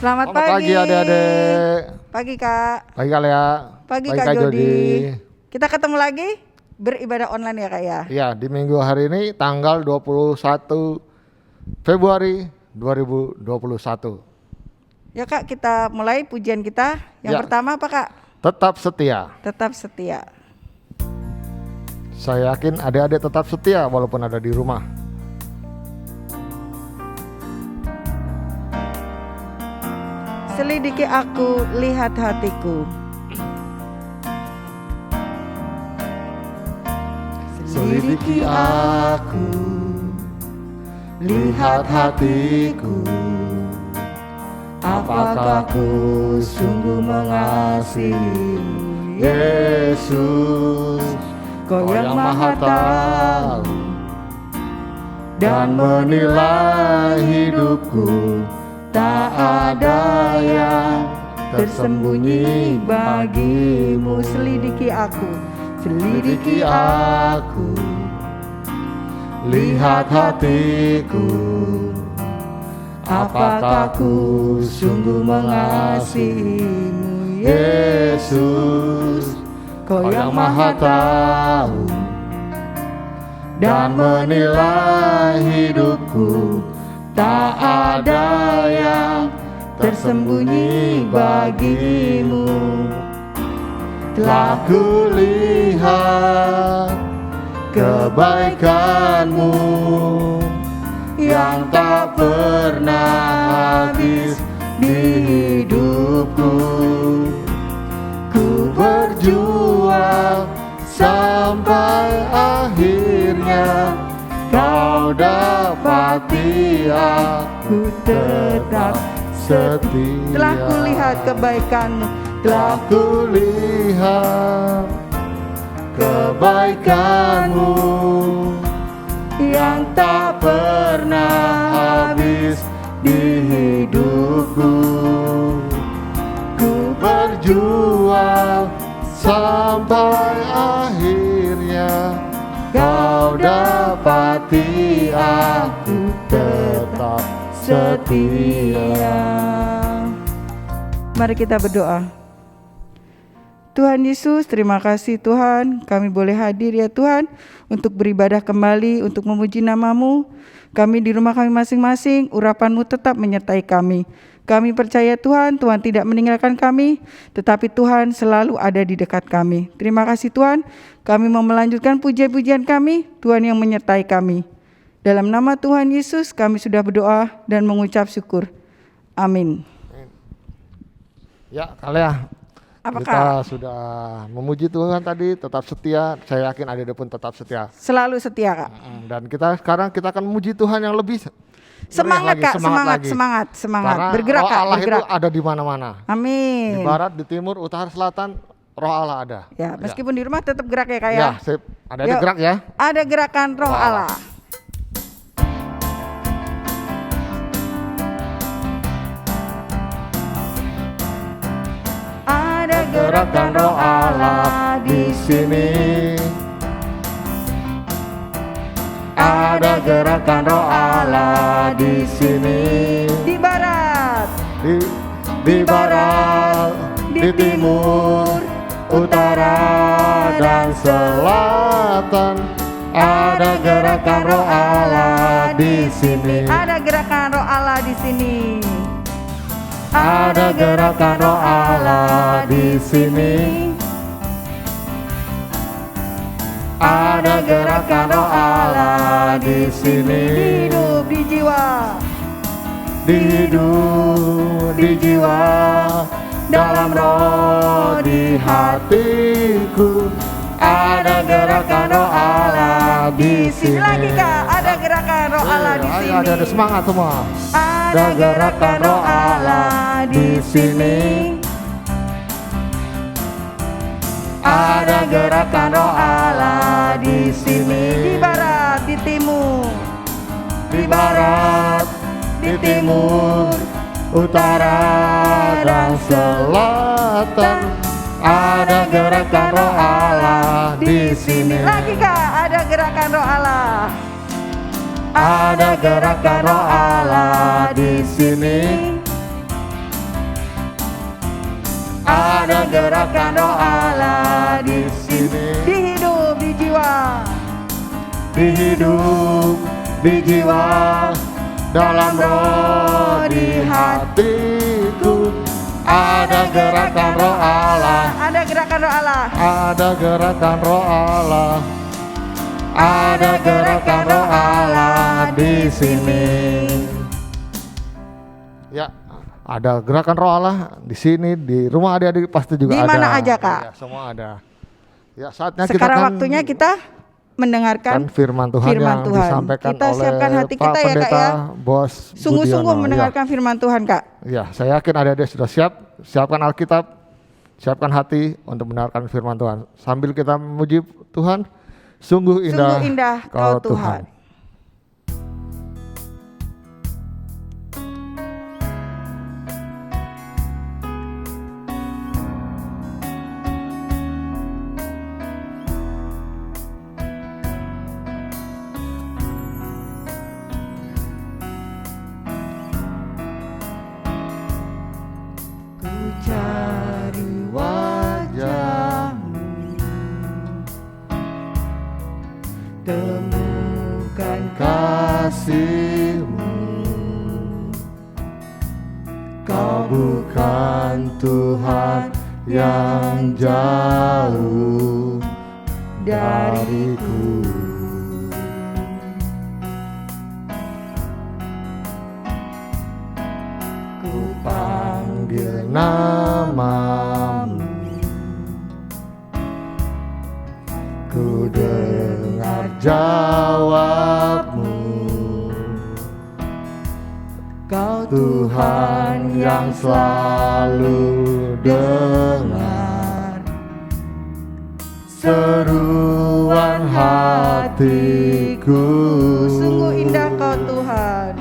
Selamat pagi adik-adik. Pagi Kak. Pagi Kak Lea. Pagi Kak Jody. Kita ketemu lagi beribadah online ya Kak ya. Iya, di minggu hari ini tanggal 21 Februari 2021. Ya Kak, kita mulai pujian kita. Yang pertama apa Kak? Tetap setia. Tetap setia. Saya yakin adik-adik tetap setia walaupun ada di rumah. Selidiki aku, lihat hatiku. Selidiki aku, lihat hatiku. Apakah ku sungguh mengasihi Yesus? Kau yang maha tahu dan menilai hidupku. Tak ada yang tersembunyi bagimu. Selidiki aku, selidiki aku, lihat hatiku. Apakah ku sungguh mengasihimu Yesus? Kau yang maha tahu dan menilai hidupku. Tak ada yang tersembunyi bagimu. Telah kulihat kebaikanmu yang tak pernah habis di hidupku. Ku berjuang sampai akhirnya Kau dapati aku tetap setia. Telah kulihat kebaikanmu, telah kulihat kebaikanmu yang tak pernah habis di hidupku. Ku berjuang sampai akhirnya Kau dapati aku tetap setia. Mari kita berdoa. Tuhan Yesus, terima kasih Tuhan, kami boleh hadir ya Tuhan untuk beribadah kembali, untuk memuji nama-Mu. Kami di rumah kami masing-masing, urapan-Mu tetap menyertai kami. Kami percaya Tuhan, Tuhan tidak meninggalkan kami, tetapi Tuhan selalu ada di dekat kami. Terima kasih Tuhan, kami mau melanjutkan pujian-pujian kami, Tuhan yang menyertai kami. Dalam nama Tuhan Yesus kami sudah berdoa dan mengucap syukur. Amin. Ya Kak, kita sudah memuji Tuhan tadi, tetap setia. Saya yakin adik-adik pun tetap setia. Selalu setia Kak. Dan sekarang kita akan memuji Tuhan yang lebih semangat Kak, semangat. Bergerak Kak, Allah bergerak. Itu ada di mana-mana. Amin. Di barat, di timur, utara, selatan, Roh Allah ada. Ya, meskipun di rumah tetap gerak ya Kak ya. Ya, sip. Ada gerak ya. Ada gerakan Roh Allah. Ada gerakan Roh Allah di sini. Ada gerakan Roh Allah di sini. Di barat, di barat, di timur, utara dan selatan. Ada gerakan Roh Allah di sini. Ada gerakan Roh Allah di sini. Ada gerakan Roh Allah di sini. Ada gerakan Roh Allah di sini. Di hidup, di jiwa, di hidup, di jiwa, dalam roh, di hatiku. Ada gerakan Roh Allah di sini. Lagi Kak, ada gerakan Roh Allah di sini. Ada semangat semua. Ada gerakan Roh Allah di sini. Ada gerakan Roh Allah di sini. Di barat, di timur, di barat, di timur, utara dan selatan. Ada gerakan Roh Allah di sini. Lagi Kak, ada gerakan Roh Allah. Ada gerakan Roh Allah di sini. Ada gerakan Roh Allah di sini. Di hidup, di jiwa, Di hidup, di jiwa, dalam roh, di hatiku. Ada gerakan Roh Allah. ada gerakan Roh Allah. Ada gerakan Roh Allah. Ada gerakan Roh Allah di sini. Ya, ada gerakan Roh Allah di sini, di rumah adik-adik pasti juga Di ada. mana aja, Kak? Ya, semua ada. Ya, saatnya Sekarang kita waktunya kita mendengarkan firman Tuhan firman yang Tuhan. disampaikan Kita oleh siapkan hati Pak kita ya, Kak, Pendeta ya. Bos Sungguh-sungguh Budiono. mendengarkan firman Tuhan, Kak. Ya, saya yakin adik-adik sudah siap. Siapkan Alkitab, siapkan hati untuk mendengarkan firman Tuhan. Sambil kita memuji Tuhan, sungguh indah, Sungguh indah Kau Tuhan. Ku cari wajah-Mu, temukan kasih-Mu. Kau bukan Tuhan yang jauh dariku. Ku panggil nama-Mu, ku dengar jawab-Mu. Kau Tuhan yang selalu dengar seruan hatiku. Sungguh indah Kau Tuhan.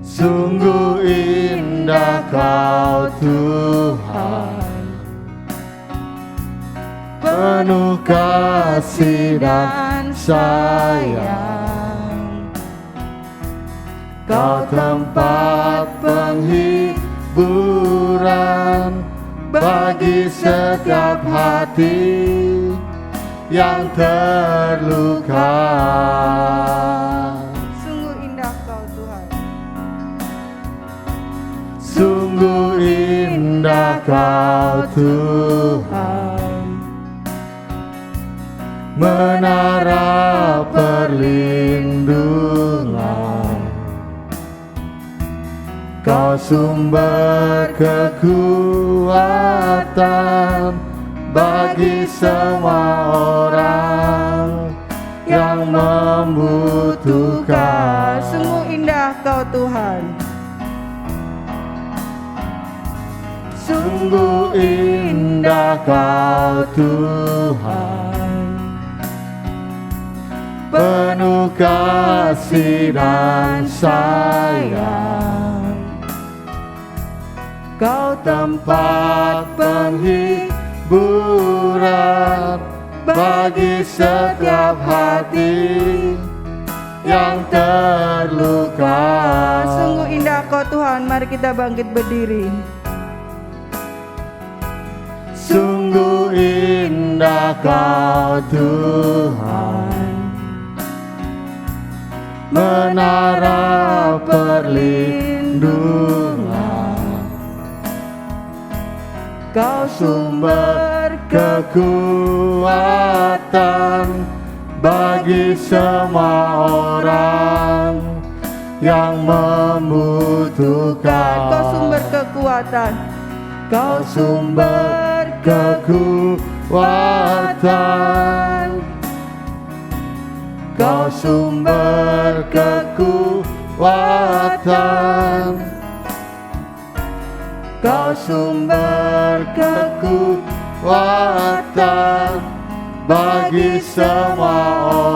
Sungguh indah Kau Tuhan, penuh kasih dan sayang. Kau tempat penghiburan bagi setiap hati yang terluka. Sungguh indah Kau Tuhan. Sungguh indah Kau Tuhan, menara perlindungan. Kau sumber kekuatan bagi semua orang yang membutuhkan. Sungguh indah Kau Tuhan. Sungguh indah Kau Tuhan, penuh kasih dan sayang. Kau tempat penghiburan bagi setiap hati yang terluka. Sungguh indah Kau Tuhan. Mari kita bangkit berdiri. Sungguh indah Kau Tuhan, menara perlindungan. Kau sumber kekuatan bagi semua orang yang membutuhkan. Kau sumber kekuatan. Kau sumber kekuatan. Kau sumber kekuatan. Kau sumber kekuatan bagi semua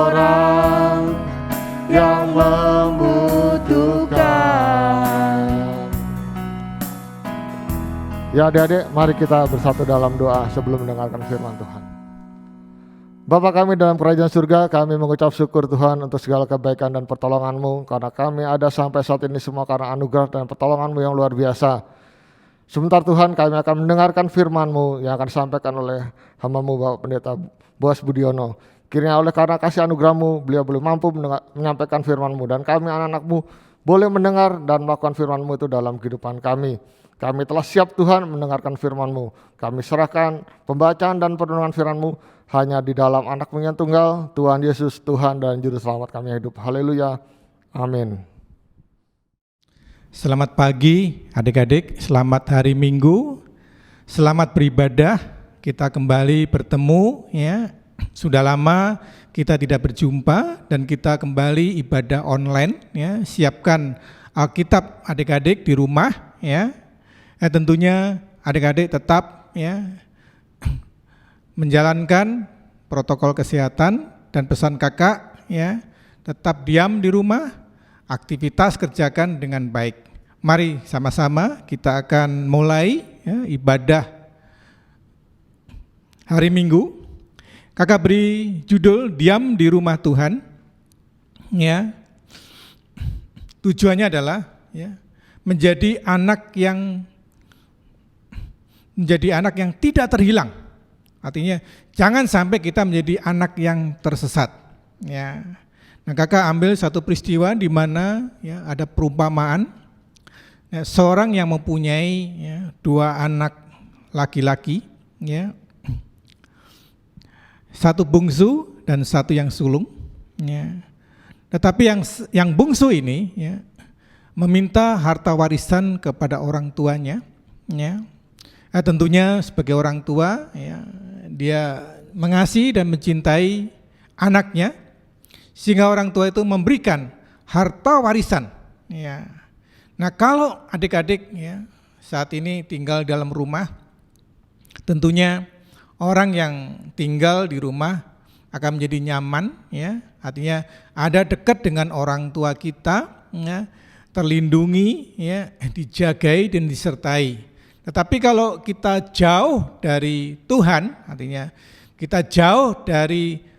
orang yang membutuhkan. Ya adik-adik, mari kita bersatu dalam doa sebelum mendengarkan firman Tuhan. Bapa kami dalam kerajaan surga, kami mengucap syukur Tuhan untuk segala kebaikan dan pertolongan-Mu, karena kami ada sampai saat ini semua karena anugerah dan pertolongan-Mu yang luar biasa. Sebentar Tuhan kami akan mendengarkan firman-Mu yang akan disampaikan oleh hamba-Mu Bapak Pendeta Boas Budiono. Kiranya oleh karena kasih anugerah-Mu, beliau belum mampu menyampaikan firman-Mu, dan kami anak-anak-Mu boleh mendengar dan melakukan firman-Mu itu dalam kehidupan kami. Kami telah siap Tuhan mendengarkan firman-Mu. Kami serahkan pembacaan dan perenungan firman-Mu hanya di dalam anak-Mu yang tunggal, Tuhan Yesus, Tuhan dan Juru Selamat kami hidup. Haleluya. Amin. Selamat pagi adik-adik, selamat hari Minggu, selamat beribadah. Kita kembali bertemu ya. Sudah lama kita tidak berjumpa dan kita kembali ibadah online ya. Siapkan Alkitab adik-adik di rumah ya. Tentunya adik-adik tetap ya menjalankan protokol kesehatan dan pesan kakak ya. Tetap diam di rumah. Aktivitas kerjakan dengan baik. Mari sama-sama kita akan mulai ya, ibadah hari Minggu. Kakak beri judul Diam di Rumah Tuhan. Ya. Tujuannya adalah ya, menjadi anak yang tidak terhilang. Artinya jangan sampai kita menjadi anak yang tersesat. Ya. Nah, kakak ambil satu peristiwa di mana ya, ada perumpamaan ya, seorang yang mempunyai ya, 2 anak laki-laki, ya, satu bungsu dan satu yang sulung. Ya. Tetapi yang bungsu ini ya, meminta harta warisan kepada orang tuanya. Ya. Tentunya sebagai orang tua, ya, dia mengasihi dan mencintai anaknya. Sehingga orang tua itu memberikan harta warisan. Ya. Nah kalau adik-adik ya, saat ini tinggal dalam rumah, tentunya orang yang tinggal di rumah akan menjadi nyaman. Ya. Artinya ada dekat dengan orang tua kita, ya, terlindungi, ya, dijagai dan disertai. Tetapi kalau kita jauh dari Tuhan, artinya kita jauh dari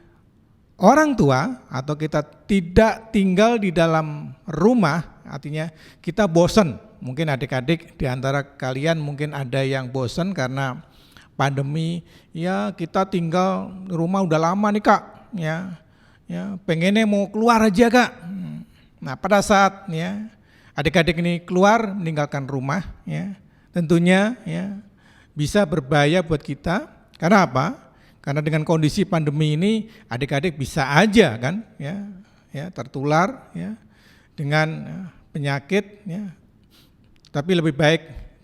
orang tua atau kita tidak tinggal di dalam rumah, artinya kita bosan. Mungkin adik-adik di antara kalian mungkin ada yang bosan karena pandemi. Ya kita tinggal di rumah udah lama nih kak. Ya pengennya mau keluar aja kak. Nah pada saat ya adik-adik ini keluar meninggalkan rumah, ya tentunya ya bisa berbahaya buat kita. Karena apa? Karena dengan kondisi pandemi ini adik-adik bisa aja kan ya tertular ya dengan penyakit ya. Tapi lebih baik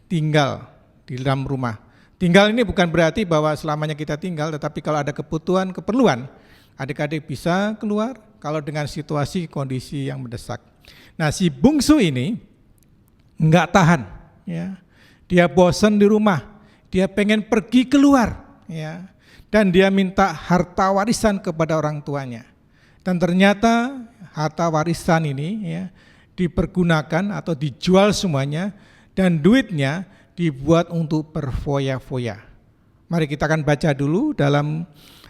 tinggal di dalam rumah. Tinggal ini bukan berarti bahwa selamanya kita tinggal, tetapi kalau ada keperluan adik-adik bisa keluar kalau dengan situasi kondisi yang mendesak. Nah, si bungsu ini enggak tahan ya. Dia bosan di rumah. Dia pengen pergi keluar ya. Dan dia minta harta warisan kepada orang tuanya. Dan ternyata harta warisan ini ya, dipergunakan atau dijual semuanya dan duitnya dibuat untuk berfoya-foya. Mari kita akan baca dulu dalam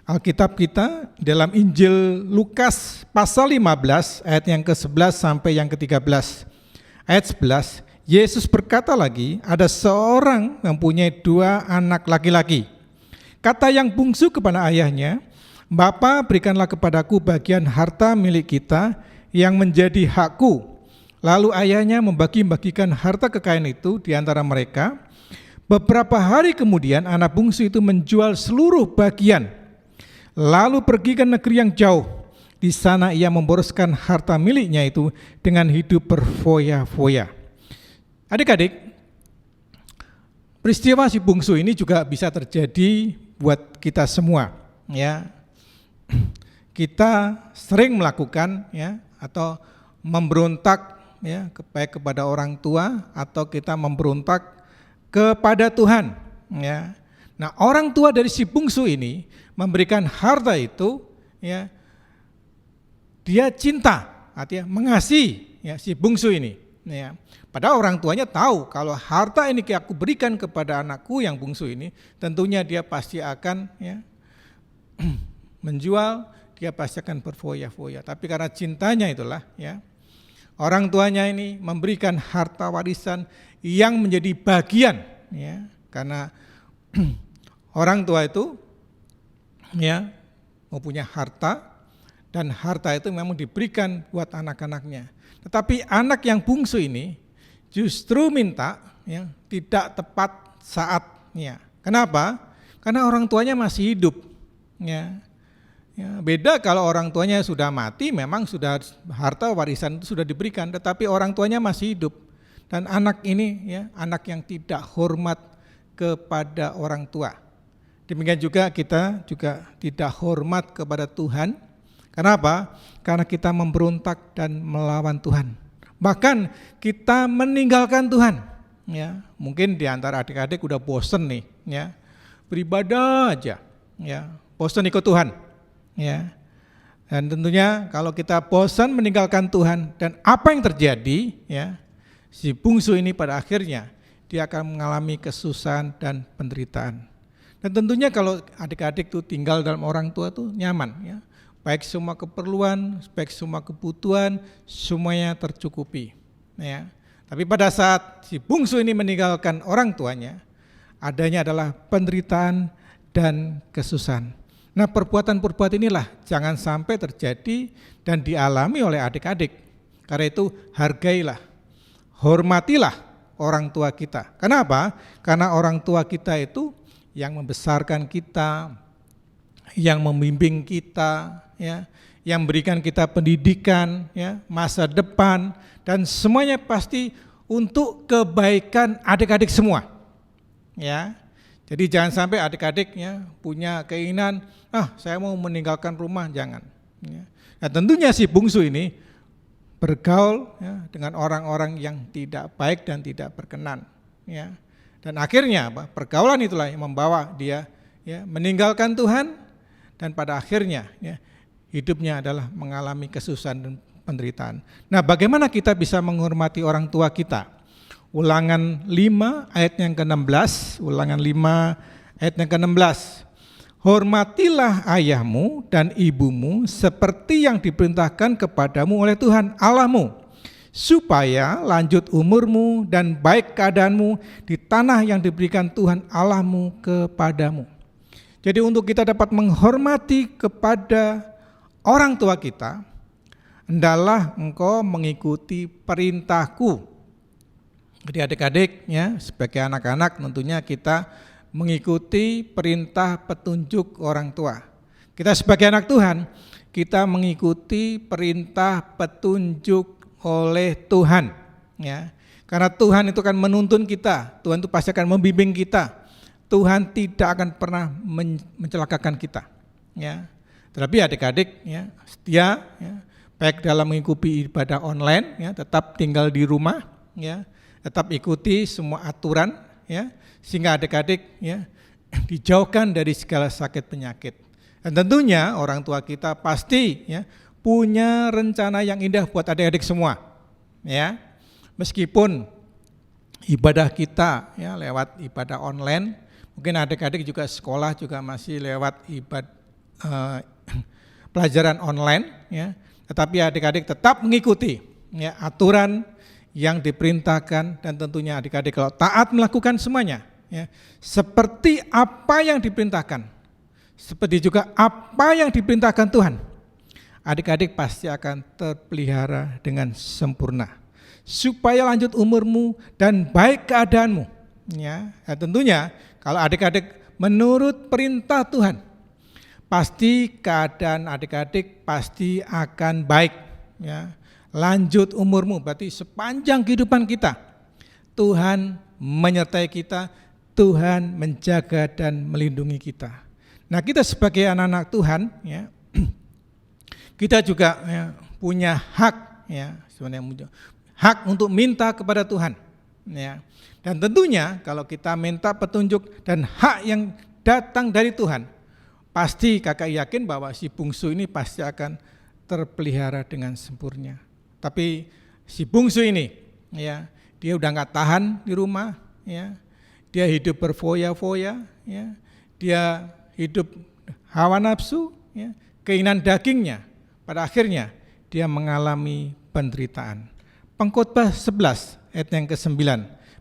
Alkitab kita, dalam Injil Lukas pasal 15 ayat yang ke-11 sampai yang ke-13. Ayat 11, Yesus berkata lagi, ada seorang yang mempunyai 2 anak laki-laki. Kata yang bungsu kepada ayahnya, Bapa berikanlah kepadaku bagian harta milik kita yang menjadi hakku. Lalu ayahnya membagi-bagikan harta kekayaan itu di antara mereka. Beberapa hari kemudian anak bungsu itu menjual seluruh bagian. Lalu pergi ke negeri yang jauh. Di sana ia memboroskan harta miliknya itu dengan hidup berfoya-foya. Adik-adik, peristiwa si bungsu ini juga bisa terjadi buat kita semua, ya. Kita sering melakukan ya atau memberontak ya baik kepada orang tua atau kita memberontak kepada Tuhan, ya. Nah, orang tua dari si bungsu ini memberikan harta itu ya. Dia cinta, artinya mengasihi ya si bungsu ini, ya. Padahal orang tuanya tahu kalau harta ini aku berikan kepada anakku yang bungsu ini, tentunya dia pasti akan ya, menjual, dia pasti akan berfoya-foya. Tapi karena cintanya itulah ya, orang tuanya ini memberikan harta warisan yang menjadi bagian ya, karena orang tua itu ya mempunyai harta, dan harta itu memang diberikan buat anak-anaknya. Tetapi anak yang bungsu ini justru minta ya tidak tepat saatnya. Kenapa? Karena orang tuanya masih hidup. Ya. Ya, beda kalau orang tuanya sudah mati, memang sudah harta warisan itu sudah diberikan, tetapi orang tuanya masih hidup. Dan anak ini ya, anak yang tidak hormat kepada orang tua. Demikian juga kita juga tidak hormat kepada Tuhan. Kenapa? Karena kita memberontak dan melawan Tuhan. Bahkan kita meninggalkan Tuhan. Ya, mungkin di antara adik-adik udah bosen nih, ya, beribadah aja, ya, bosen ikut Tuhan. Ya, dan tentunya kalau kita bosan meninggalkan Tuhan, dan apa yang terjadi, ya, si bungsu ini pada akhirnya dia akan mengalami kesusahan dan penderitaan. Dan tentunya kalau adik-adik tuh tinggal dalam orang tua tuh nyaman, ya, baik semua keperluan, baik semua kebutuhan, semuanya tercukupi. Ya. Tapi pada saat si bungsu ini meninggalkan orang tuanya, adanya adalah penderitaan dan kesusahan. Nah, perbuatan-perbuatan inilah jangan sampai terjadi dan dialami oleh adik-adik. Karena itu hargailah, hormatilah orang tua kita. Kenapa? Karena orang tua kita itu yang membesarkan kita, yang membimbing kita, ya, yang memberikan kita pendidikan, ya, masa depan, dan semuanya pasti untuk kebaikan adik-adik semua. Ya. Jadi jangan sampai adik-adik ya punya keinginan, saya mau meninggalkan rumah, jangan. Ya. Nah, tentunya si bungsu ini bergaul ya, dengan orang-orang yang tidak baik dan tidak berkenan. Ya. Dan akhirnya pergaulan itulah yang membawa dia ya, meninggalkan Tuhan, dan pada akhirnya ya, hidupnya adalah mengalami kesusahan dan penderitaan. Nah, bagaimana kita bisa menghormati orang tua kita? Ulangan 5 ayat yang ke-16, Ulangan 5 ayat yang ke-16. Hormatilah ayahmu dan ibumu seperti yang diperintahkan kepadamu oleh Tuhan Allahmu, supaya lanjut umurmu dan baik keadaanmu di tanah yang diberikan Tuhan Allahmu kepadamu. Jadi untuk kita dapat menghormati kepada orang tua kita, hendaklah engkau mengikuti perintahku. Jadi adik-adik ya, sebagai anak-anak tentunya kita mengikuti perintah petunjuk orang tua. Kita sebagai anak Tuhan, kita mengikuti perintah petunjuk oleh Tuhan ya. Karena Tuhan itu akan menuntun kita, Tuhan itu pasti akan membimbing kita. Tuhan tidak akan pernah mencelakakan kita ya. Tetapi adik-adik ya, setia ya, baik dalam mengikuti ibadah online ya, tetap tinggal di rumah ya. Tetap ikuti semua aturan ya, sehingga adik-adik ya dijauhkan dari segala sakit penyakit. Dan tentunya orang tua kita pasti ya punya rencana yang indah buat adik-adik semua. Ya. Meskipun ibadah kita ya lewat ibadah online, mungkin adik-adik juga sekolah juga masih lewat pelajaran online ya, tetapi adik-adik tetap mengikuti ya aturan yang diperintahkan, dan tentunya adik-adik kalau taat melakukan semuanya ya, seperti apa yang diperintahkan, seperti juga apa yang diperintahkan Tuhan, adik-adik pasti akan terpelihara dengan sempurna, supaya lanjut umurmu dan baik keadaanmu ya. Dan tentunya kalau adik-adik menurut perintah Tuhan, pasti keadaan adik-adik pasti akan baik ya. Lanjut umurmu, berarti sepanjang kehidupan kita Tuhan menyertai kita, Tuhan menjaga dan melindungi kita. Nah, kita sebagai anak-anak Tuhan ya, kita juga ya, punya hak ya, sebenarnya hak untuk minta kepada Tuhan ya. Dan tentunya kalau kita minta petunjuk dan hak yang datang dari Tuhan, pasti kakak yakin bahwa si bungsu ini pasti akan terpelihara dengan sempurna. Tapi si bungsu ini ya, dia udah nggak tahan di rumah ya, dia hidup berfoya-foya ya, dia hidup hawa nafsu ya, keinginan dagingnya, pada akhirnya dia mengalami penderitaan. Pengkhotbah 11 ayat yang ke-9,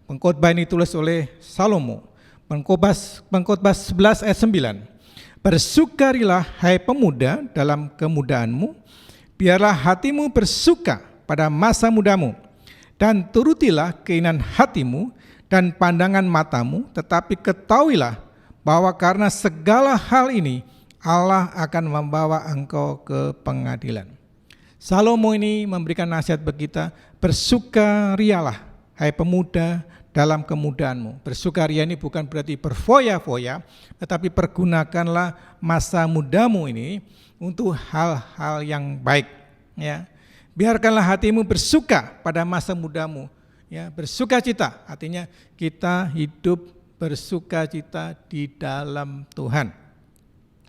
Pengkhotbah ini ditulis oleh Salomo. Pengkhotbah 11 ayat 9. Bersukarilah hai pemuda dalam kemudaanmu, biarlah hatimu bersuka pada masa mudamu, dan turutilah keinginan hatimu dan pandangan matamu, tetapi ketahuilah bahwa karena segala hal ini Allah akan membawa engkau ke pengadilan. Salomo ini memberikan nasihat bagi kita, bersukarialah hai pemuda dalam kemudaanmu. Bersukaria ini bukan berarti berfoya-foya, tetapi pergunakanlah masa mudamu ini untuk hal-hal yang baik. Ya, biarkanlah hatimu bersuka pada masa mudamu. Ya, bersukacita artinya kita hidup bersukacita di dalam Tuhan.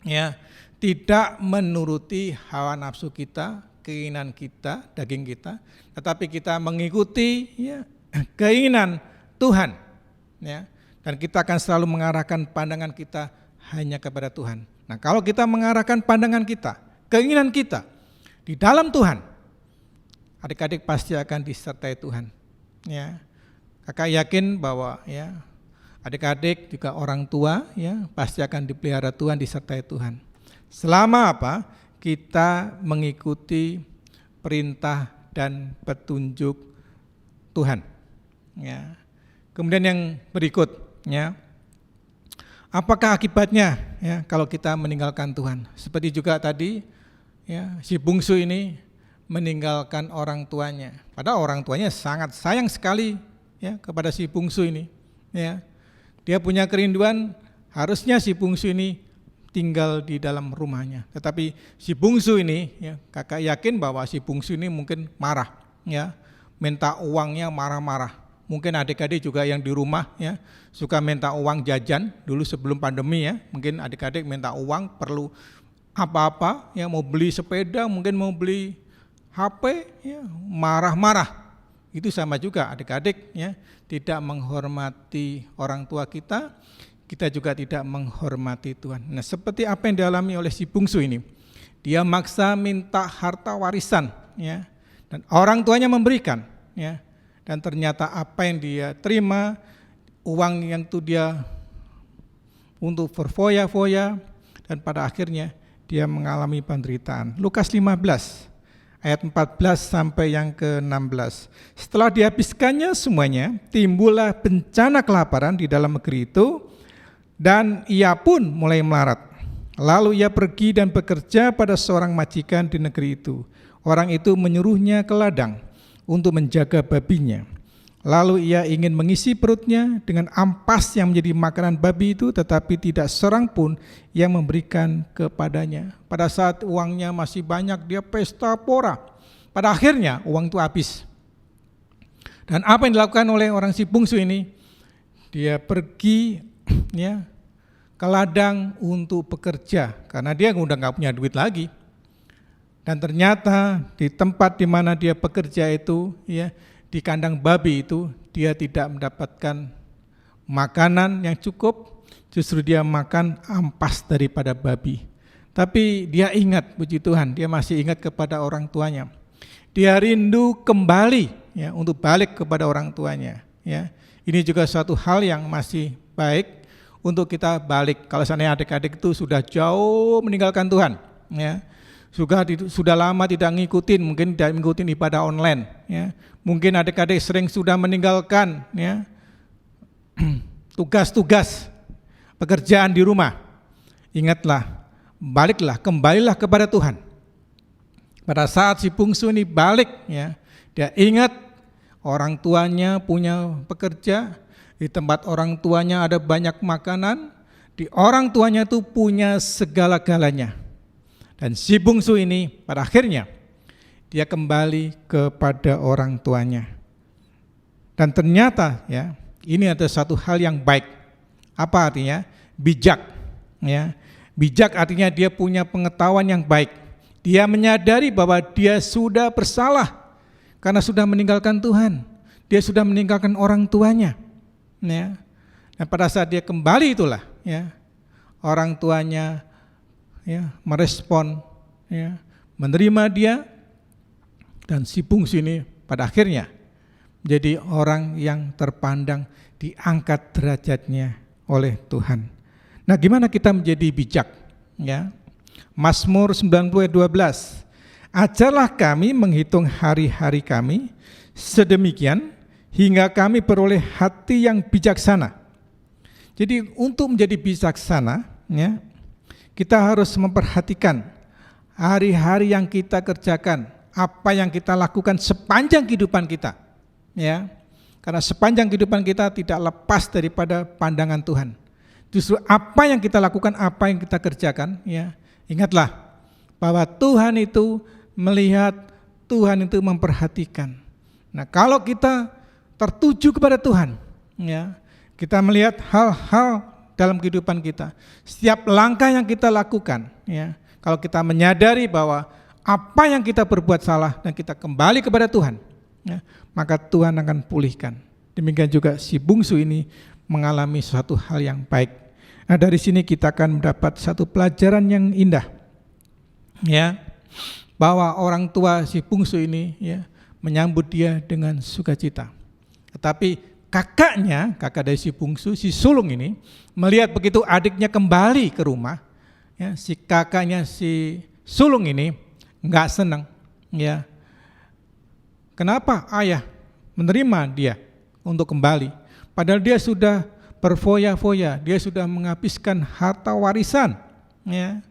Ya, tidak menuruti hawa nafsu kita, keinginan kita, daging kita, tetapi kita mengikuti ya, keinginan Tuhan, ya, dan kita akan selalu mengarahkan pandangan kita hanya kepada Tuhan. Nah, kalau kita mengarahkan pandangan kita, keinginan kita di dalam Tuhan, adik-adik pasti akan disertai Tuhan. Ya, kakak yakin bahwa ya adik-adik juga orang tua ya pasti akan dipelihara Tuhan, disertai Tuhan. Selama apa? Kita mengikuti perintah dan petunjuk Tuhan. Ya. Kemudian yang berikutnya, apakah akibatnya ya kalau kita meninggalkan Tuhan? Seperti juga tadi ya, si bungsu ini meninggalkan orang tuanya. Padahal orang tuanya sangat sayang sekali ya kepada si bungsu ini. Ya. Dia punya kerinduan, harusnya si bungsu ini tinggal di dalam rumahnya. Tetapi si bungsu ini ya, kakak yakin bahwa si bungsu ini mungkin marah ya, minta uangnya marah-marah. Mungkin adik-adik juga yang di rumah ya suka minta uang jajan dulu sebelum pandemi ya. Mungkin adik-adik minta uang perlu apa-apa ya, mau beli sepeda, mungkin mau beli HP ya, marah-marah. Itu sama juga adik-adik ya, tidak menghormati orang tua kita, kita juga tidak menghormati Tuhan. Nah, seperti apa yang dialami oleh si bungsu ini. Dia maksa minta harta warisan ya, dan orang tuanya memberikan ya. Dan ternyata apa yang dia terima, uang yang itu dia untuk berfoya-foya, dan pada akhirnya dia mengalami penderitaan. Lukas 15 ayat 14 sampai yang ke-16. Setelah dihabiskannya semuanya, timbullah bencana kelaparan di dalam negeri itu, dan ia pun mulai melarat. Lalu ia pergi dan bekerja pada seorang majikan di negeri itu. Orang itu menyuruhnya ke ladang untuk menjaga babinya. Lalu ia ingin mengisi perutnya dengan ampas yang menjadi makanan babi itu, tetapi tidak seorang pun yang memberikan kepadanya. Pada saat uangnya masih banyak, dia pesta pora. Pada akhirnya uang itu habis. Dan apa yang dilakukan oleh orang si bungsu ini? Dia pergi ya ke ladang untuk bekerja, karena dia udah nggak punya duit lagi. Dan ternyata di tempat di mana dia bekerja itu, ya di kandang babi itu, dia tidak mendapatkan makanan yang cukup, justru dia makan ampas daripada babi. Tapi dia ingat, puji Tuhan, dia masih ingat kepada orang tuanya. Dia rindu kembali ya untuk balik kepada orang tuanya. Ya, ini juga suatu hal yang masih baik untuk kita balik. Kalau seandainya adik-adik itu sudah jauh meninggalkan Tuhan, ya. Sudah lama tidak ngikutin, mungkin tidak ngikutin ibadah online ya. Mungkin adik-adik sering sudah meninggalkan ya tugas-tugas pekerjaan di rumah. Ingatlah, baliklah, kembalilah kepada Tuhan. Pada saat si bungsu ini balik ya, dia ingat orang tuanya punya pekerja, di tempat orang tuanya ada banyak makanan, di orang tuanya itu punya segala-galanya. Dan si bungsu ini pada akhirnya dia kembali kepada orang tuanya. Dan ternyata ya, ini ada satu hal yang baik. Apa artinya? Bijak. Ya. Bijak artinya dia punya pengetahuan yang baik. Dia menyadari bahwa dia sudah bersalah karena sudah meninggalkan Tuhan. Dia sudah meninggalkan orang tuanya. Ya. Dan pada saat dia kembali itulah ya, orang tuanya ya, merespon, ya, menerima dia, dan si bungsu ini pada akhirnya menjadi orang yang terpandang, diangkat derajatnya oleh Tuhan. Nah, gimana kita menjadi bijak? Ya. Mazmur 90 ayat 12. Ajarlah kami menghitung hari-hari kami sedemikian hingga kami beroleh hati yang bijaksana. Jadi untuk menjadi bijaksana, ya, kita harus memperhatikan hari-hari yang kita kerjakan, apa yang kita lakukan sepanjang kehidupan kita, ya. Karena sepanjang kehidupan kita tidak lepas daripada pandangan Tuhan. Justru apa yang kita lakukan, apa yang kita kerjakan, ya, ingatlah bahwa Tuhan itu melihat, Tuhan itu memperhatikan. Nah, kalau kita tertuju kepada Tuhan, ya, kita melihat hal-hal dalam kehidupan kita, setiap langkah yang kita lakukan, ya, kalau kita menyadari bahwa apa yang kita berbuat salah dan kita kembali kepada Tuhan, ya, maka Tuhan akan pulihkan. Demikian juga si bungsu ini mengalami suatu hal yang baik. Nah, dari sini kita akan mendapat satu pelajaran yang indah, ya, bahwa orang tua si bungsu ini, ya, menyambut dia dengan sukacita. Tetapi kakak dari si bungsu, si sulung ini, melihat begitu adiknya kembali ke rumah, ya, si kakaknya si sulung ini nggak senang, ya. Kenapa ayah menerima dia untuk kembali? Padahal dia sudah berfoya-foya, dia sudah menghabiskan harta warisan, ya.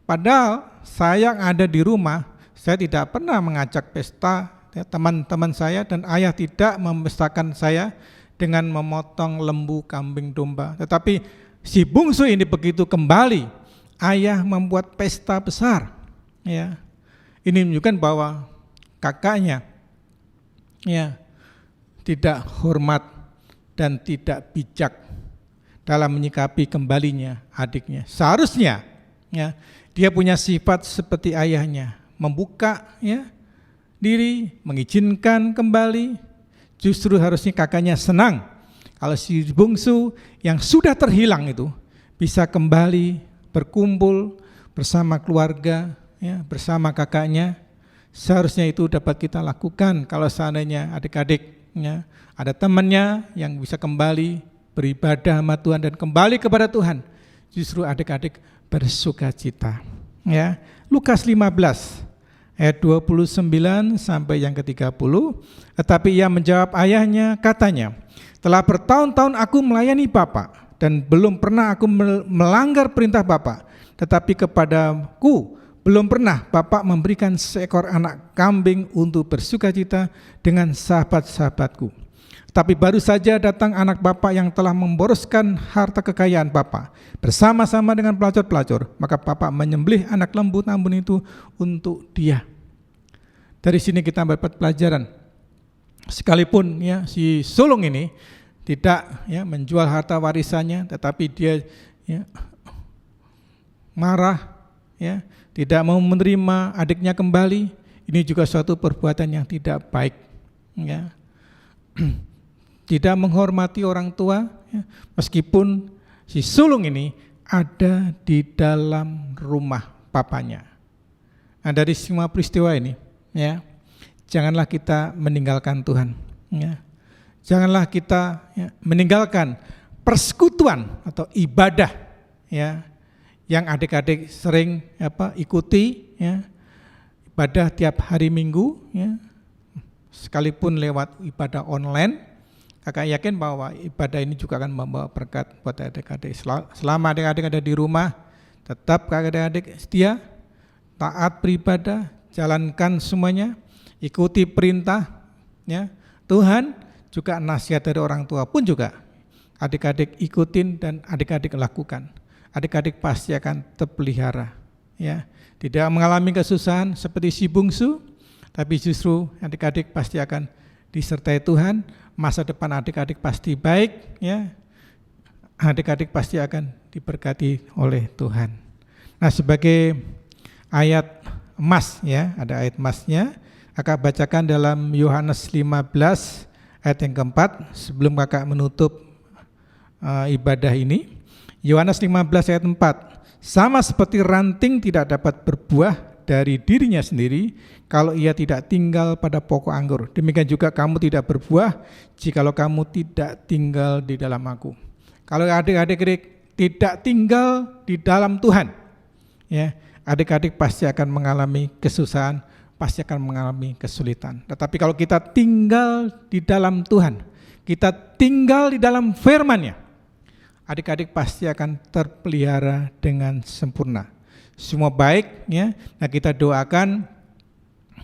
Padahal saya yang ada di rumah, saya tidak pernah mengajak pesta, ya, teman-teman saya, dan ayah tidak memestakan saya dengan memotong lembu, kambing, domba. Tetapi si bungsu ini begitu kembali, ayah membuat pesta besar, ya. Ini menunjukkan bahwa kakaknya, ya, tidak hormat dan tidak bijak dalam menyikapi kembalinya adiknya. Seharusnya, ya, dia punya sifat seperti ayahnya, membuka, ya, diri, mengizinkan kembali. Justru harusnya kakaknya senang kalau si bungsu yang sudah terhilang itu bisa kembali berkumpul bersama keluarga, ya, bersama kakaknya. Seharusnya itu dapat kita lakukan kalau seandainya adik-adik, ya, ada temannya yang bisa kembali beribadah sama Tuhan dan kembali kepada Tuhan. Justru adik-adik bersukacita, ya. Lukas 15 ayat 29 sampai yang ke-30. Tetapi ia menjawab ayahnya, katanya, telah bertahun-tahun aku melayani Bapak dan belum pernah aku melanggar perintah Bapak. Tetapi kepadaku belum pernah Bapak memberikan seekor anak kambing untuk bersukacita dengan sahabat-sahabatku. Tapi baru saja datang anak Bapak yang telah memboroskan harta kekayaan Bapak bersama-sama dengan pelacur-pelacur. Maka Bapak menyembelih anak lembu tambun itu untuk dia. Dari sini kita dapat pelajaran. Sekalipun, ya, si sulung ini tidak, ya, menjual harta warisannya, tetapi dia, ya, marah, ya, tidak mau menerima adiknya kembali. Ini juga suatu perbuatan yang tidak baik, ya. Tidak menghormati orang tua, ya, meskipun si sulung ini ada di dalam rumah papanya. Nah, dari semua peristiwa ini, ya, janganlah kita meninggalkan Tuhan, ya. Janganlah kita, ya, meninggalkan persekutuan atau ibadah, ya, yang adik-adik sering, ikuti, ya, ibadah tiap hari Minggu, ya, sekalipun lewat ibadah online. Kakak yakin bahwa ibadah ini juga akan membawa berkat buat adik-adik. Selama adik-adik ada di rumah, tetap adik-adik setia, taat beribadah, jalankan semuanya, ikuti perintah, ya. Tuhan juga nasihat dari orang tua pun juga adik-adik ikutin dan adik-adik lakukan. Adik-adik pasti akan terpelihara, ya. Tidak mengalami kesusahan seperti si bungsu, tapi justru adik-adik pasti akan disertai Tuhan. Masa depan adik-adik pasti baik, ya. Adik-adik pasti akan diberkati oleh Tuhan. Nah, sebagai ayat emas, ya, ada ayat emasnya. Kakak bacakan dalam Yohanes 15 ayat yang keempat sebelum kakak menutup ibadah ini. Yohanes 15 ayat 4. Sama seperti ranting tidak dapat berbuah dari dirinya sendiri kalau ia tidak tinggal pada pokok anggur. Demikian juga kamu tidak berbuah jikalau kamu tidak tinggal di dalam aku. Kalau adik-adik tidak tinggal di dalam Tuhan, ya, adik-adik pasti akan mengalami kesusahan, pasti akan mengalami kesulitan. Tetapi kalau kita tinggal di dalam Tuhan, kita tinggal di dalam firman-Nya, adik-adik pasti akan terpelihara dengan sempurna. Semua baik, ya. Nah, kita doakan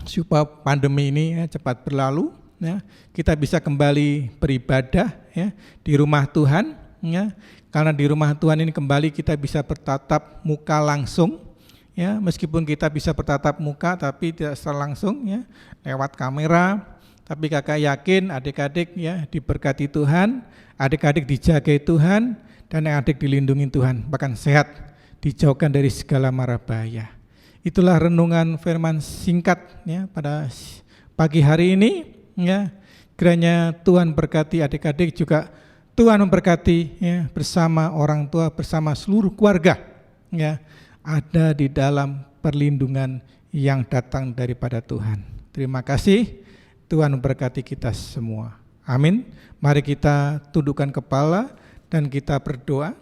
supaya pandemi ini ya, cepat berlalu, ya. Kita bisa kembali beribadah, ya, di rumah Tuhan, ya. Karena di rumah Tuhan ini kembali kita bisa bertatap muka langsung, ya. Meskipun kita bisa bertatap muka tapi tidak secara langsung, ya, lewat kamera. Tapi kakak yakin adik-adik ya diberkati Tuhan, adik-adik dijagai Tuhan, dan adik dilindungi Tuhan, bahkan sehat, dijauhkan dari segala mara bahaya. Itulah renungan firman singkat ya pada pagi hari ini ya. Kiranya Tuhan berkati adik-adik, juga Tuhan memberkati ya bersama orang tua, bersama seluruh keluarga ya, ada di dalam perlindungan yang datang daripada Tuhan. Terima kasih, Tuhan memberkati kita semua. Amin. Mari kita tundukkan kepala dan kita berdoa.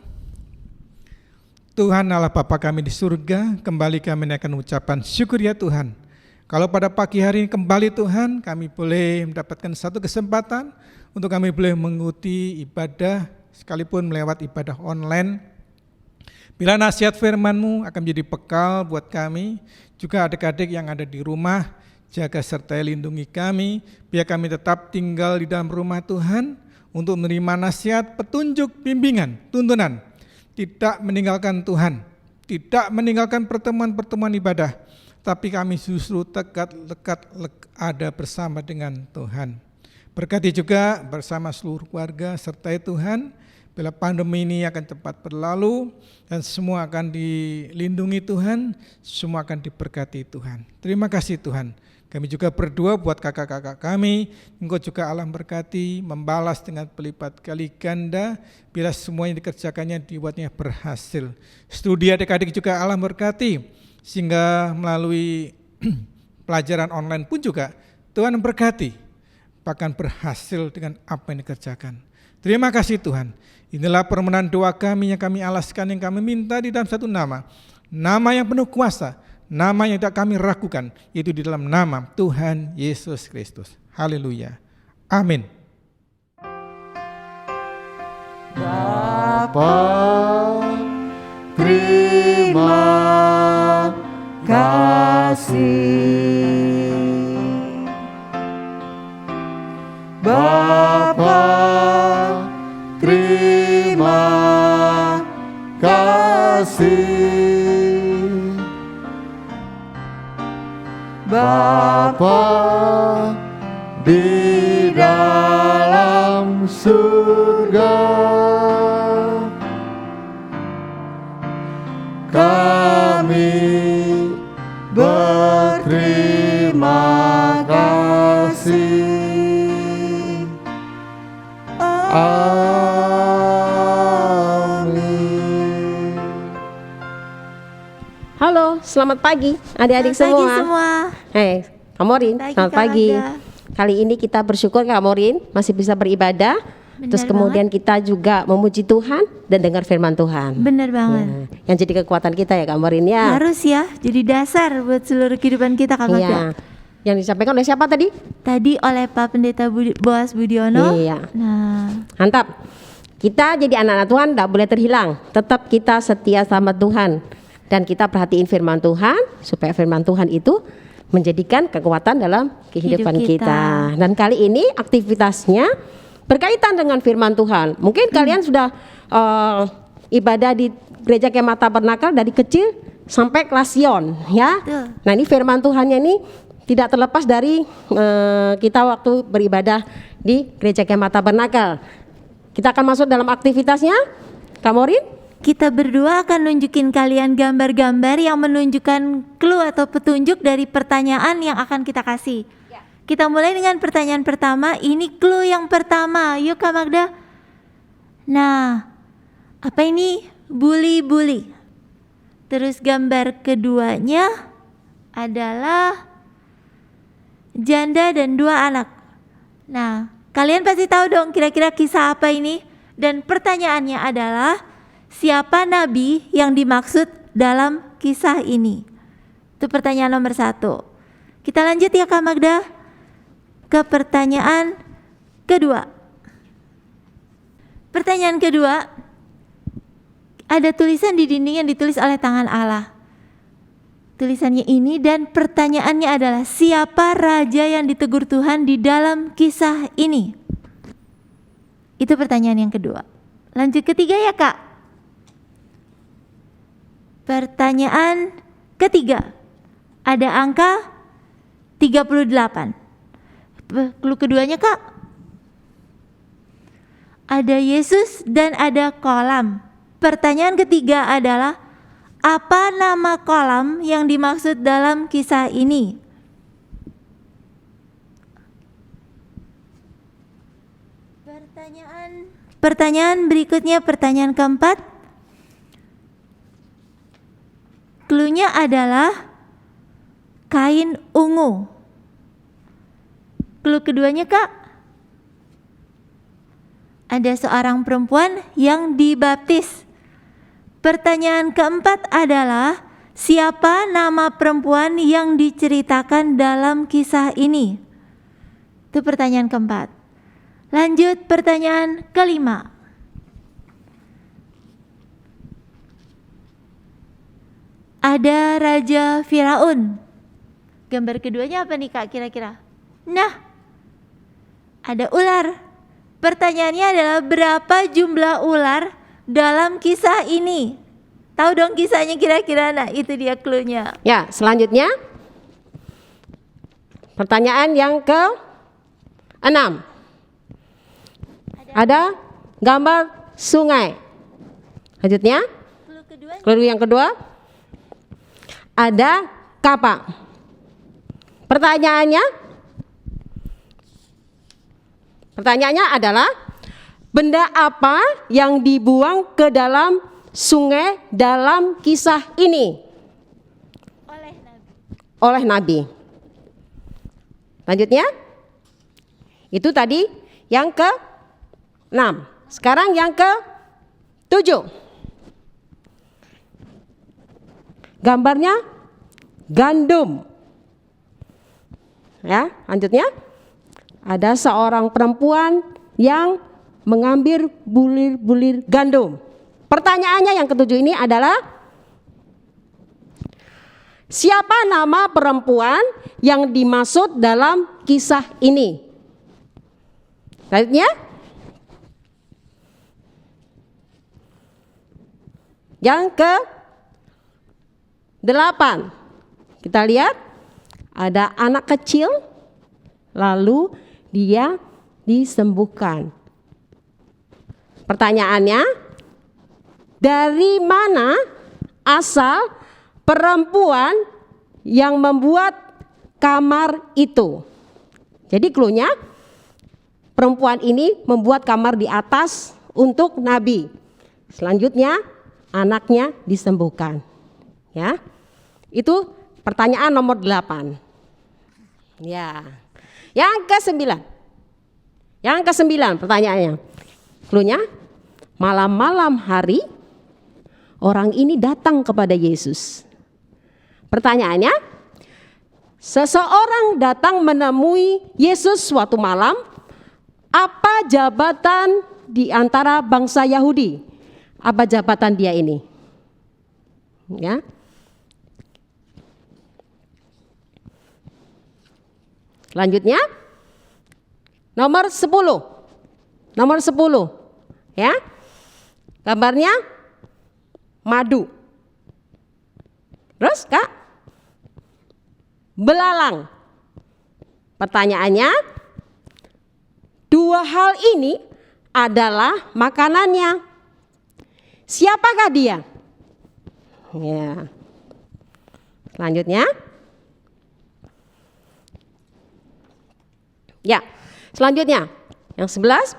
Tuhan Allah Bapa kami di surga, kembali kami akan ucapan syukur ya Tuhan. Kalau pada pagi hari ini kembali Tuhan, kami boleh mendapatkan satu kesempatan untuk kami boleh mengikuti ibadah, sekalipun melewat ibadah online. Bila nasihat firman-Mu akan menjadi bekal buat kami, juga adik-adik yang ada di rumah, jaga serta lindungi kami, biar kami tetap tinggal di dalam rumah Tuhan untuk menerima nasihat, petunjuk, bimbingan, tuntunan. Tidak meninggalkan Tuhan, tidak meninggalkan pertemuan-pertemuan ibadah, tapi kami justru dekat ada bersama dengan Tuhan. Berkati juga bersama seluruh keluarga, sertai Tuhan, bila pandemi ini akan cepat berlalu, dan semua akan dilindungi Tuhan, semua akan diberkati Tuhan. Terima kasih Tuhan. Kami juga berdoa buat kakak-kakak kami, Engkau juga Allah berkati, membalas dengan berlipat kali ganda, bila semua yang dikerjakannya dibuatnya berhasil. Studi adik-adik juga Allah berkati, sehingga melalui pelajaran online pun juga Tuhan memberkati, bahkan berhasil dengan apa yang dikerjakan. Terima kasih Tuhan. Inilah permohonan doa kami yang kami alaskan, yang kami minta di dalam satu nama yang penuh kuasa, nama yang tidak kami ragukan, yaitu di dalam nama Tuhan Yesus Kristus. Haleluya. Amin. Bapa, terima kasih. Bapa, terima kasih. Bapa di dalam surga, kami berterima kasih. Amin. Halo, selamat pagi adik-adik semua. Pagi semua. Kak Morin, Pagi, selamat Kak pagi. Magda. Kali ini kita bersyukur Kak Morin masih bisa beribadah. Benar Terus kemudian kita juga memuji Tuhan dan dengar firman Tuhan. Benar banget. Ya, yang jadi kekuatan kita ya Kak Morin ya. Harus ya, jadi dasar buat seluruh kehidupan kita Kak Magda. Iya. Yang disampaikan oleh siapa tadi? Tadi oleh Pak Pendeta Boas Budiono. Iya. Nah, Mantap. Kita jadi anak-anak Tuhan tidak boleh terhilang. Tetap kita setia sama Tuhan. Dan kita perhatiin firman Tuhan, supaya firman Tuhan itu menjadikan kekuatan dalam kehidupan Hidup kita. Dan kali ini aktivitasnya berkaitan dengan firman Tuhan. Mungkin kalian sudah ibadah di gereja Kemah Tabernakel dari kecil sampai kelas Sion ya. Betul. Nah ini firman Tuhannya ini tidak terlepas dari kita waktu beribadah di gereja Kemah Tabernakel. Kita akan masuk dalam aktivitasnya, Kak Morin. kita berdua akan nunjukin kalian gambar-gambar yang menunjukkan clue atau petunjuk dari pertanyaan yang akan kita kasih. Kita mulai dengan pertanyaan pertama. Ini clue yang pertama. Yuk Kak Magda. Nah, apa ini? Buli-buli. Terus gambar keduanya adalah janda dan 2 anak. Nah, kalian pasti tahu dong kira-kira kisah apa ini? Dan pertanyaannya adalah, siapa nabi yang dimaksud dalam kisah ini? Itu pertanyaan nomor 1. Kita lanjut ya Kak Magda ke pertanyaan kedua. Pertanyaan kedua, ada tulisan di dinding yang ditulis oleh tangan Allah. Tulisannya ini dan pertanyaannya adalah, siapa raja yang ditegur Tuhan di dalam kisah ini? Itu pertanyaan yang kedua. Lanjut ketiga ya Kak. Pertanyaan ketiga, ada angka 38. Clue keduanya Kak. Ada Yesus dan ada kolam. Pertanyaan ketiga adalah, apa nama kolam yang dimaksud dalam kisah ini? Pertanyaan berikutnya, pertanyaan keempat. Cluenya adalah kain ungu. Clue keduanya Kak. Ada seorang perempuan yang dibaptis. Pertanyaan keempat adalah, siapa nama perempuan yang diceritakan dalam kisah ini? Itu pertanyaan keempat. Lanjut pertanyaan kelima. Ada Raja Firaun. Gambar keduanya apa nih Kak kira-kira? Nah, ada ular. Pertanyaannya adalah, berapa jumlah ular dalam kisah ini? Tahu dong kisahnya kira-kira? Nah, itu dia cluenya. Ya, selanjutnya pertanyaan yang ke-6. Ada gambar sungai. Lanjutnya, clue yang kedua, ada kapak. Pertanyaannya adalah, benda apa yang dibuang ke dalam sungai dalam kisah ini? Oleh Nabi. Lanjutnya, itu tadi yang ke-6. Sekarang yang ke-7. Gambarnya gandum. Ya, lanjutnya. Ada seorang perempuan yang mengambil bulir-bulir gandum. Pertanyaannya yang ke-7 ini adalah, siapa nama perempuan yang dimaksud dalam kisah ini? Selanjutnya, yang ke-8. Kita lihat ada anak kecil, lalu dia disembuhkan. Pertanyaannya, dari mana asal perempuan yang membuat kamar itu? Jadi cluenya, perempuan ini membuat kamar di atas untuk Nabi. Selanjutnya anaknya disembuhkan. Ya. Itu pertanyaan nomor 8. Ya. Yang ke-9 pertanyaannya. Cluenya, malam-malam hari orang ini datang kepada Yesus. Pertanyaannya, seseorang datang menemui Yesus suatu malam. Apa jabatan di antara bangsa Yahudi? Apa jabatan dia ini? Ya. Selanjutnya, nomor 10. Ya. Gambarnya madu. Terus Kak, belalang. Pertanyaannya, 2 hal ini adalah makanannya. Siapakah dia? Ya. Selanjutnya. Ya, selanjutnya yang 11.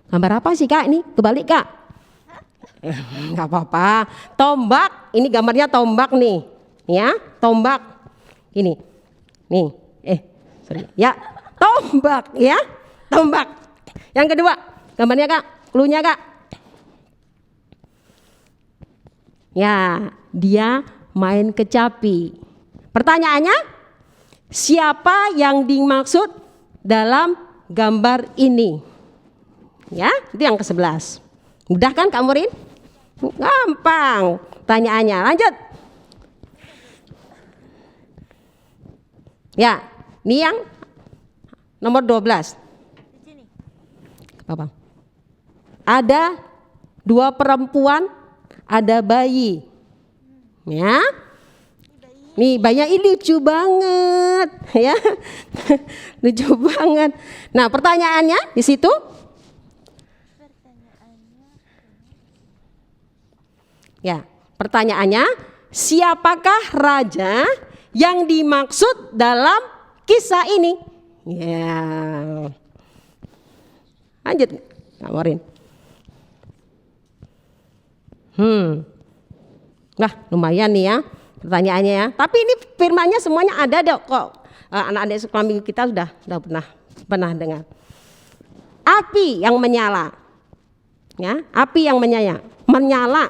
Gambar apa sih Kak ini? Kebalik Kak. Enggak apa-apa. Tombak, ini gambarnya tombak nih. Ya, tombak. Ini. Nih, sorry. Ya, tombak ya. Tombak. Yang kedua, gambarnya Kak, cluenya Kak. Ya, dia main kecapi. Pertanyaannya, siapa yang dimaksud dalam gambar ini? Ya, itu yang ke-11. Mudah kan Kak Murin? Gampang pertanyaannya. Lanjut. Ya, ini yang nomor 12. Apa, Bang? Ada 2 perempuan, ada bayi. Ya. Nih bayinya ini lucu banget, ya. Lucu banget. Nah, pertanyaannya di situ. Ya, pertanyaannya, siapakah raja yang dimaksud dalam kisah ini? Ya. Lanjut, Kak Morin. Nah, lumayan nih ya pertanyaannya ya. Tapi ini firmannya semuanya ada deh kok. Anak-anak sekolah minggu kita sudah pernah dengar. Api yang menyala. Ya, api yang menyala. Menyala.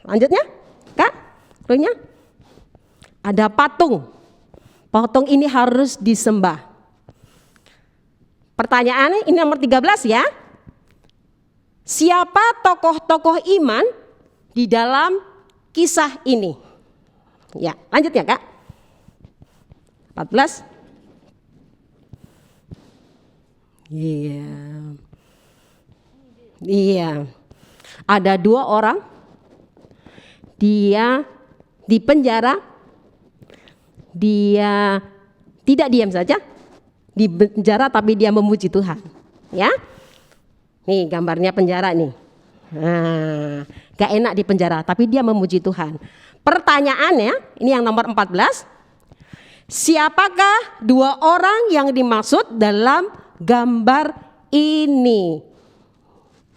Lanjutnya, Kak, cluenya. Ada patung. Patung ini harus disembah. Pertanyaannya ini nomor 13 ya. Siapa tokoh-tokoh iman di dalam kisah ini? Ya, lanjut ya Kak. 14. Iya. Ada 2 orang. Dia di penjara. Dia tidak diam saja di penjara, tapi dia memuji Tuhan. Ya, nih gambarnya penjara nih. Nah, gak enak di penjara, tapi dia memuji Tuhan. Pertanyaannya, ini yang nomor 14. Siapakah 2 orang yang dimaksud dalam gambar ini?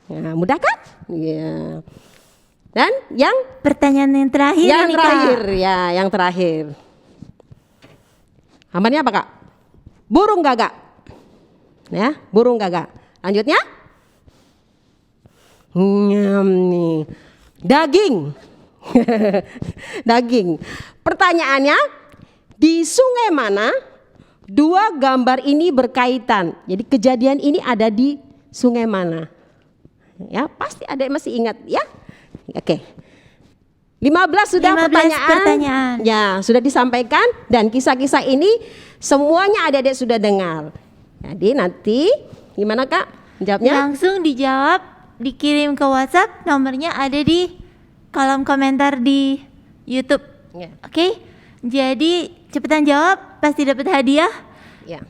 Nah, mudah kan? Ya. Dan yang Pertanyaan yang terakhir yang ini, terakhir Kak. ya, yang terakhir. Gambarnya apa Kak? Burung gagak. Ya, burung gagak. Lanjutnya? Nih. Daging. Daging. Pertanyaannya, di sungai mana 2 gambar ini berkaitan? Jadi kejadian ini ada di sungai mana? Ya, pasti ada yang masih ingat ya. Oke. 15 sudah 15 pertanyaan. Ya, sudah disampaikan dan kisah-kisah ini semuanya adik-adik sudah dengar. Jadi nanti gimana Kak jawabnya? Langsung dijawab, dikirim ke WhatsApp, nomornya ada di kolom komentar di YouTube. Ya. Oke? Jadi cepetan jawab, pasti dapat hadiah. Ya.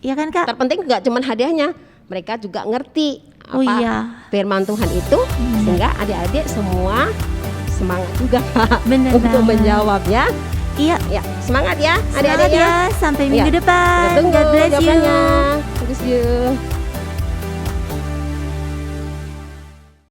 Iya kan Kak? Terpenting nggak cuma hadiahnya, mereka juga ngerti Oh apa iya. firman Tuhan itu, sehingga adik-adik semua semangat juga Bener untuk banget. menjawab ya. Iya. Ya, semangat ya Semangat adik-adiknya. ya, sampai minggu Ya. depan. Kita tunggu God bless you. jawabannya. Bless you.